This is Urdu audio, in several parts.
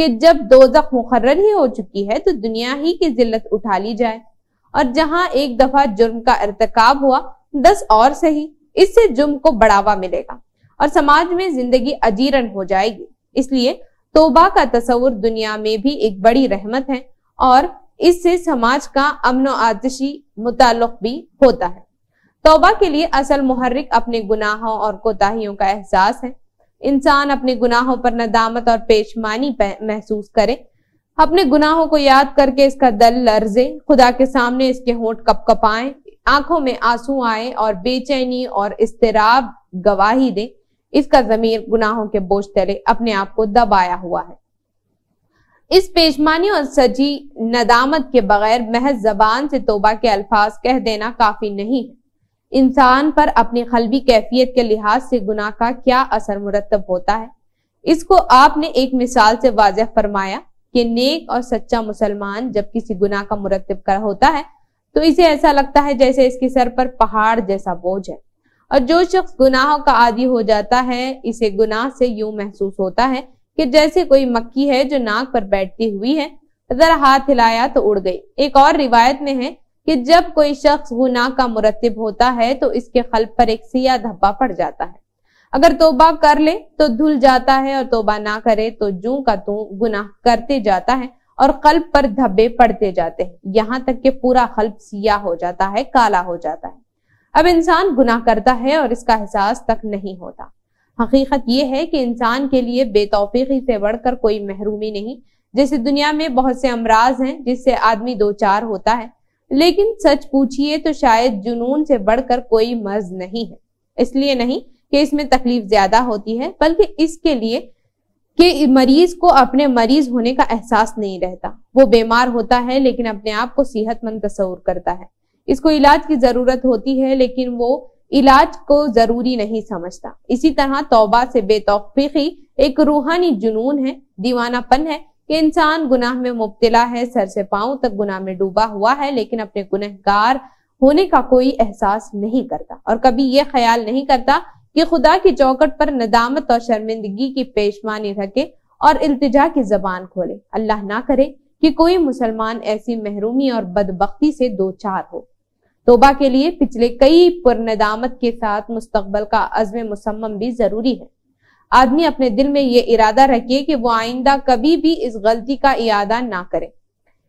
کہ جب دوزخ مقرر ہی ہو چکی ہے تو دنیا ہی کی ذلت اٹھا لی جائے، اور جہاں ایک دفعہ جرم کا ارتکاب ہوا 10 اور صحیح، اس سے جرم کو بڑھاوا ملے گا اور سماج میں زندگی اجیرن ہو جائے گی۔ اس لیے توبہ کا تصور دنیا میں بھی ایک بڑی رحمت ہے اور اس سے سماج کا امن و آتشی متعلق بھی ہوتا ہے۔ توبہ کے لیے اصل محرک اپنے گناہوں اور کوتاہیوں کا احساس ہے۔ انسان اپنے گناہوں پر ندامت اور پیشمانی محسوس کرے، اپنے گناہوں کو یاد کر کے اس کا دل لرزے، خدا کے سامنے اس کے ہونٹ کپ کپائیں، آنکھوں میں آنسو آئے اور بے چینی اور اضطراب گواہی دے۔ اس کا ضمیر گناہوں کے بوجھ تلے اپنے آپ کو دبایا ہوا ہے۔ اس پیشمانی اور سچی ندامت کے بغیر محض زبان سے توبہ کے الفاظ کہہ دینا کافی نہیں ہے۔ انسان پر اپنی قلبی کیفیت کے لحاظ سے گناہ کا کیا اثر مرتب ہوتا ہے، اس کو آپ نے ایک مثال سے واضح فرمایا کہ نیک اور سچا مسلمان جب کسی گناہ کا مرتب کر ہوتا ہے تو اسے ایسا لگتا ہے جیسے اس کے سر پر پہاڑ جیسا بوجھ ہے، اور جو شخص گناہوں کا عادی ہو جاتا ہے اسے گناہ سے یوں محسوس ہوتا ہے کہ جیسے کوئی مکھی ہے جو ناک پر بیٹھتی ہوئی ہے، ذرا ہاتھ ہلایا تو اڑ گئی۔ ایک اور روایت میں ہے کہ جب کوئی شخص گناہ کا مرتب ہوتا ہے تو اس کے قلب پر ایک سیاہ دھبا پڑ جاتا ہے، اگر توبہ کر لے تو دھل جاتا ہے اور توبہ نہ کرے تو جوں کا توں گناہ کرتے جاتا ہے اور قلب پر دھبے پڑتے جاتے ہیں، یہاں تک کہ پورا قلب سیاہ ہو جاتا ہے، کالا ہو جاتا ہے۔ اب انسان گناہ کرتا ہے اور اس کا احساس تک نہیں ہوتا۔ حقیقت یہ ہے کہ انسان کے لیے بے توفیقی سے بڑھ کر کوئی محرومی نہیں۔ جیسے دنیا میں بہت سے امراض ہیں جس سے آدمی دوچار ہوتا ہے، لیکن سچ پوچھئے تو شاید جنون سے بڑھ کر کوئی مرض نہیں ہے۔ اس لیے نہیں کہ اس میں تکلیف زیادہ ہوتی ہے، بلکہ اس کے لیے کہ مریض کو اپنے مریض ہونے کا احساس نہیں رہتا۔ وہ بیمار ہوتا ہے لیکن اپنے آپ کو صحت مند تصور کرتا ہے۔ اس کو علاج کی ضرورت ہوتی ہے لیکن وہ علاج کو ضروری نہیں سمجھتا۔ اسی طرح توبہ سے بے توفیقی ایک روحانی جنون ہے، دیوانہ پن ہے کہ انسان گناہ میں مبتلا ہے، سر سے پاؤں تک گناہ میں ڈوبا ہوا ہے، لیکن اپنے گنہگار ہونے کا کوئی احساس نہیں کرتا اور کبھی یہ خیال نہیں کرتا کہ خدا کی چوکٹ پر ندامت اور شرمندگی کی پیشمانی رکھے اور التجا کی زبان کھولے۔ اللہ نہ کرے کہ کوئی مسلمان ایسی محرومی اور بدبختی سے دوچار ہو۔ توبہ کے لیے پچھلے کئی پرندامت کے ساتھ مستقبل کا عزم مصمم بھی ضروری ہے۔ آدمی اپنے دل میں یہ ارادہ رکھے کہ وہ آئندہ کبھی بھی اس غلطی کا اعادہ نہ کرے۔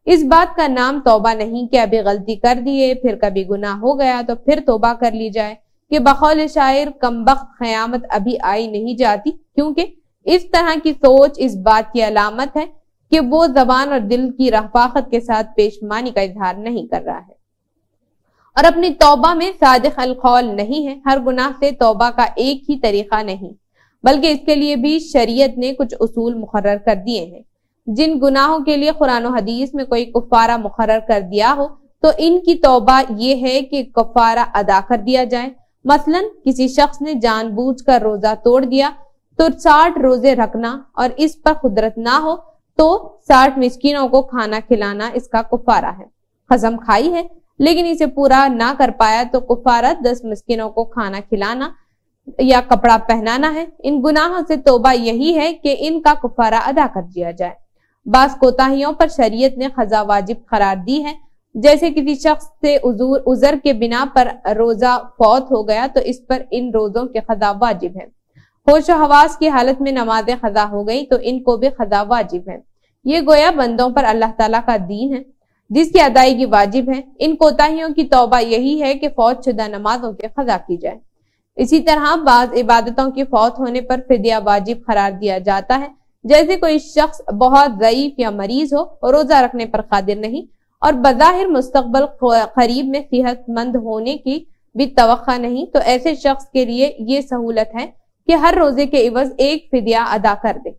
اس بات کا نام توبہ نہیں کہ ابھی غلطی کر دیے، پھر کبھی گناہ ہو گیا تو پھر توبہ کر لی جائے، کہ بقول شاعر کمبخت قیامت ابھی آئی نہیں جاتی، کیونکہ اس طرح کی سوچ اس بات کی علامت ہے کہ وہ زبان اور دل کی رفاقت کے ساتھ پیشمانی کا اظہار نہیں کر رہا ہے اور اپنی توبہ میں صادق القول نہیں ہے۔ ہر گناہ سے توبہ کا ایک ہی طریقہ نہیں، بلکہ اس کے لیے بھی شریعت نے کچھ اصول مقرر کر دیے ہیں۔ جن گناہوں کے لیے قرآن و حدیث میں کوئی کفارہ مقرر کر دیا ہو تو ان کی توبہ یہ ہے کہ کفارہ ادا کر دیا جائے۔ مثلا کسی شخص نے جان بوجھ کر روزہ توڑ دیا تو 60 روزے رکھنا، اور اس پر قدرت نہ ہو تو 60 مسکینوں کو کھانا کھلانا اس کا کفارہ ہے۔ قسم کھائی ہے لیکن اسے پورا نہ کر پایا تو کفارہ 10 مسکینوں کو کھانا کھلانا یا کپڑا پہنانا ہے۔ ان گناہوں سے توبہ یہی ہے کہ ان کا کفارہ ادا کر دیا جائے۔ بعض کوتاہیوں پر شریعت نے قضا واجب قرار دی ہے، جیسے کسی شخص سے عذر کے بنا پر روزہ فوت ہو گیا تو اس پر ان روزوں کے قضا واجب ہے۔ ہوش و حواس کی حالت میں نمازیں قضا ہو گئی تو ان کو بھی قضا واجب ہے۔ یہ گویا بندوں پر اللہ تعالیٰ کا دین ہے جس کی ادائیگی واجب ہے۔ ان کوتاہیوں کی توبہ یہی ہے کہ فوت شدہ نمازوں کی قضا کی جائے۔ اسی طرح بعض عبادتوں کی فوت ہونے پر فدیہ واجب قرار دیا جاتا ہے، جیسے کوئی شخص بہت ضعیف یا مریض ہو اور روزہ رکھنے پر قادر نہیں اور بظاہر مستقبل قریب میں صحت مند ہونے کی بھی توقع نہیں، تو ایسے شخص کے لیے یہ سہولت ہے کہ ہر روزے کے عوض ایک فدیہ ادا کر دے،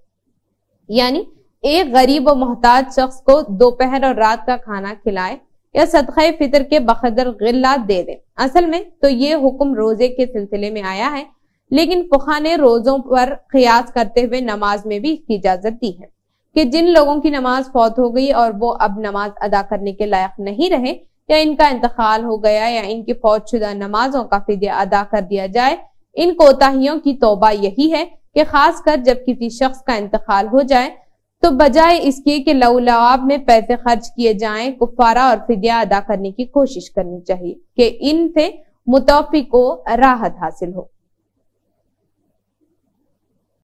یعنی ایک غریب و محتاج شخص کو دوپہر اور رات کا کھانا کھلائے یا صدقہ فطر کے بقدر غلہ دے دے۔ اصل میں تو یہ حکم روزے کے سلسلے میں آیا ہے، لیکن فقہا نے روزوں پر قیاس کرتے ہوئے نماز میں بھی اس کی اجازت دی ہے کہ جن لوگوں کی نماز فوت ہو گئی اور وہ اب نماز ادا کرنے کے لائق نہیں رہے، یا ان کا انتقال ہو گیا یا ان کی فوت شدہ نمازوں کا فدیہ ادا کر دیا جائے۔ ان کوتاہیوں کی توبہ یہی ہے کہ خاص کر جب کسی شخص کا انتقال ہو جائے تو بجائے اس کے کہ لولعاب میں پیسے خرچ کیے جائیں، کفارہ اور فدیہ ادا کرنے کی کوشش کرنی چاہیے کہ ان سے متوفی کو راحت حاصل ہو۔